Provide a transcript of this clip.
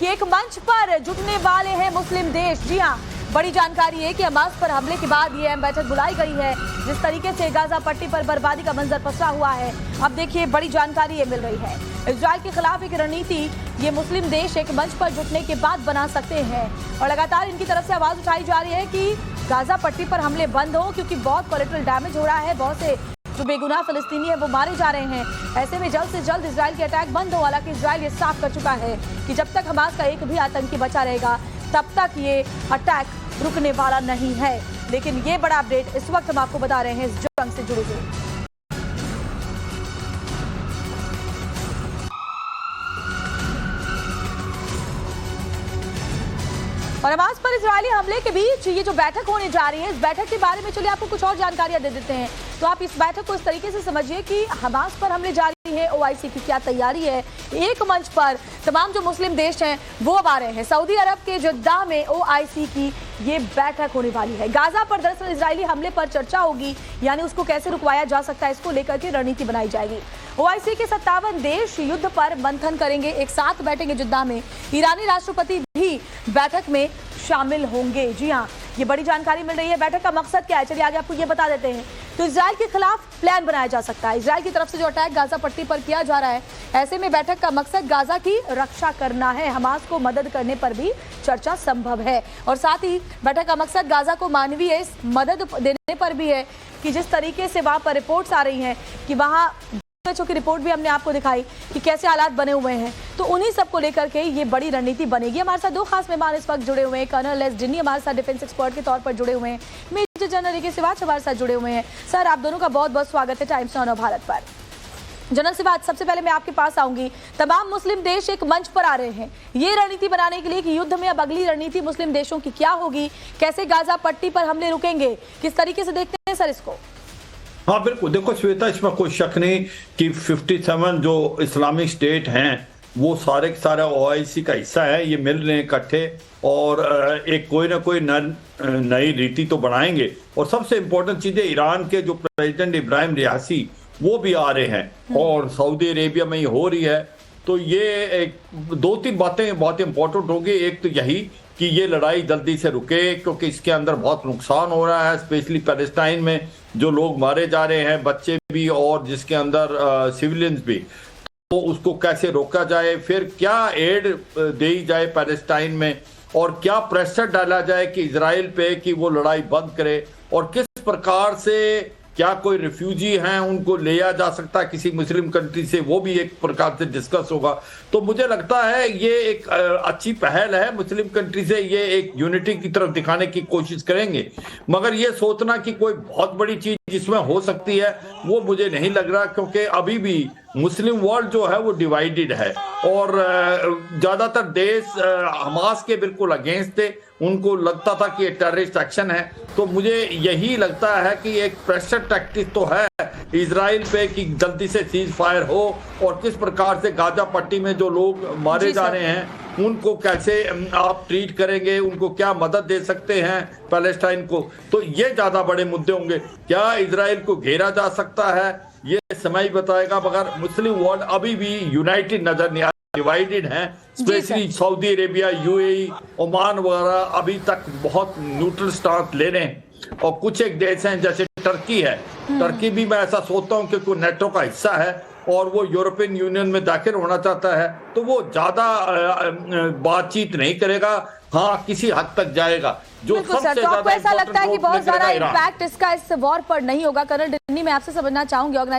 कि एक मंच पर जुटने वाले हैं मुस्लिम देश। जी हां, बड़ी जानकारी है कि हमास पर हमले के बाद ये अहम बैठक बुलाई गई है। जिस तरीके से गाजा पट्टी पर बर्बादी का मंजर पसरा हुआ है, अब देखिए बड़ी जानकारी ये मिल रही है। इजराइल के खिलाफ एक रणनीति ये मुस्लिम देश एक मंच पर जुटने के बाद बना सकते हैं और लगातार इनकी तरफ से आवाज उठाई जा रही है कि गाजा पट्टी पर हमले बंद हो, क्योंकि बहुत कोलेटरल डैमेज हो रहा है, बहुत से जो बेगुनाह फलस्तीनी है वो मारे जा रहे हैं। ऐसे में जल्द से जल्द इजराइल के अटैक बंद हो। हालांकि इजराइल ये साफ कर चुका है कि जब तक हमास का एक भी आतंकी बचा रहेगा तब तक ये अटैक रुकने वाला नहीं है। लेकिन ये बड़ा अपडेट इस वक्त हम आपको बता रहे हैं इस जंग से जुड़े हुए। और हमास पर इजरायली हमले के बीच ये जो बैठक होने जा रही है, इस बैठक के बारे में चलिए आपको कुछ और जानकारियां दे देते हैं। तो आप इस बैठक को इस तरीके से समझिए कि हमास पर हमले जारी है, ओआईसी की क्या तैयारी है। एक मंच पर तमाम जो मुस्लिम देश हैं वो अब आ रहे हैं। सऊदी अरब के जिद्दा में ओआईसी की ये बैठक होने वाली है। गाजा पर दरअसल इजरायली हमले पर चर्चा होगी, यानी उसको कैसे रुकवाया जा सकता है, इसको लेकर के रणनीति बनाई जाएगी। ओआईसी के 57 देश युद्ध पर मंथन करेंगे, एक साथ बैठेंगे जिद्दा में। ईरानी राष्ट्रपति भी बैठक में शामिल होंगे। जी हाँ, ये बड़ी जानकारी मिल रही है। बैठक का मकसद क्या है, चलिए आगे आपको ये बता देते हैं। तो इजराइल के खिलाफ प्लान बनाया जा सकता है। इजराइल की तरफ से जो अटैक गाजा पट्टी पर किया जा रहा है, ऐसे में बैठक का मकसद गाजा की रक्षा करना है। हमास को मदद करने पर भी चर्चा संभव है और साथ ही बैठक का मकसद गाजा को मानवीय मदद देने पर भी है कि जिस तरीके से वहां पर रिपोर्ट्स आ रही हैं कि वहां की रिपोर्ट भी हमने आपको दिखाई कि कैसे हालात बने हुए हैं, तो उन्हीं सब को लेकर के ये बड़ी रणनीति बनेगी। हमारे साथ दो खास मेहमान इस वक्त जुड़े हुए हैं। कर्नल एस डिन्नी हमारे साथ डिफेंस एक्सपर्ट के तौर पर जुड़े हुए हैं। मेजर जनरल के सिवाच हमारे साथ जुड़े हुए हैं। सर, आप दोनों का बहुत बहुत स्वागत है टाइम्स ऑन भारत पर। जनरल सिवाच, सबसे पहले मैं आपके पास आऊंगी। तमाम मुस्लिम देश एक मंच पर आ रहे हैं ये रणनीति बनाने के लिए कि युद्ध में अब अगली रणनीति मुस्लिम देशों की क्या होगी, कैसे गाजा पट्टी पर हमले रुकेंगे, किस तरीके से देखते हैं सर इसको? हाँ बिल्कुल, देखो श्वेता, इसमें कोई शक नहीं कि 57 जो इस्लामिक स्टेट हैं वो सारे के सारे ओआईसी का हिस्सा है। ये मिल रहे हैं इकट्ठे और एक कोई ना कोई नई रीति तो बनाएंगे। और सबसे इम्पोर्टेंट चीज़ है, ईरान के जो प्रेसिडेंट इब्राहिम रियासी वो भी आ रहे हैं और सऊदी अरेबिया में ही हो रही है। तो ये दो तीन बातें बहुत इंपॉर्टेंट होंगी। एक तो यही कि ये लड़ाई जल्दी से रुके, क्योंकि इसके अंदर बहुत नुकसान हो रहा है, स्पेशली पैलेस्टाइन में जो लोग मारे जा रहे हैं, बच्चे भी और जिसके अंदर सिविलियंस भी। तो उसको कैसे रोका जाए, फिर क्या एड दी जाए पैलेस्टाइन में, और क्या प्रेशर डाला जाए कि इजराइल पे कि वो लड़ाई बंद करे, और किस प्रकार से क्या कोई रिफ्यूजी हैं उनको लिया जा सकता है किसी मुस्लिम कंट्री से, वो भी एक प्रकार से डिस्कस होगा। तो मुझे लगता है ये एक अच्छी पहल है मुस्लिम कंट्री से, ये एक यूनिटी की तरफ दिखाने की कोशिश करेंगे। मगर ये सोचना कि कोई बहुत बड़ी चीज जिसमें हो सकती है वो मुझे नहीं लग रहा, क्योंकि अभी भी मुस्लिम वर्ल्ड जो है वो डिवाइडेड है और ज्यादातर देश हमास के बिल्कुल अगेंस्ट थे। उनको लगता था कि ये टेररिस्ट एक्शन है। तो मुझे यही लगता है कि एक प्रेशर टैक्टिक तो है इजराइल पे कि जल्दी से सीज फायर हो, और किस प्रकार से गाजा पट्टी में जो लोग मारे जा रहे हैं उनको कैसे आप ट्रीट करेंगे, उनको क्या मदद दे सकते हैं पैलेस्टाइन को। तो ये ज्यादा बड़े मुद्दे होंगे। क्या इजराइल को घेरा जा सकता है ये समय बताएगा, मगर मुस्लिम वर्ल्ड अभी भी यूनाइटेड नजर नहीं, डिवाइडेड हैं। Specially Saudi Arabia, UAE, Oman वगैरह अभी तक बहुत न्यूट्रल स्टांस ले रहे हैं। और कुछ एक देश हैं जैसे टर्की है, टर्की भी मैं ऐसा सोचता हूँ कि कोई नेटो का हिस्सा है और वो यूरोपियन यूनियन में दाखिल होना चाहता है, तो वो ज्यादा बातचीत नहीं करेगा। हाँ, किसी हद तक जाएगा। जो सबसे तो आपको ऐसा लगता है कि बहुत ज्यादा इम्पैक्ट इसका इस वॉर पर नहीं होगा? कर्नल डिन्नी, मैं आपसे समझना चाहूंगी, ऑर्गेनाइजेशन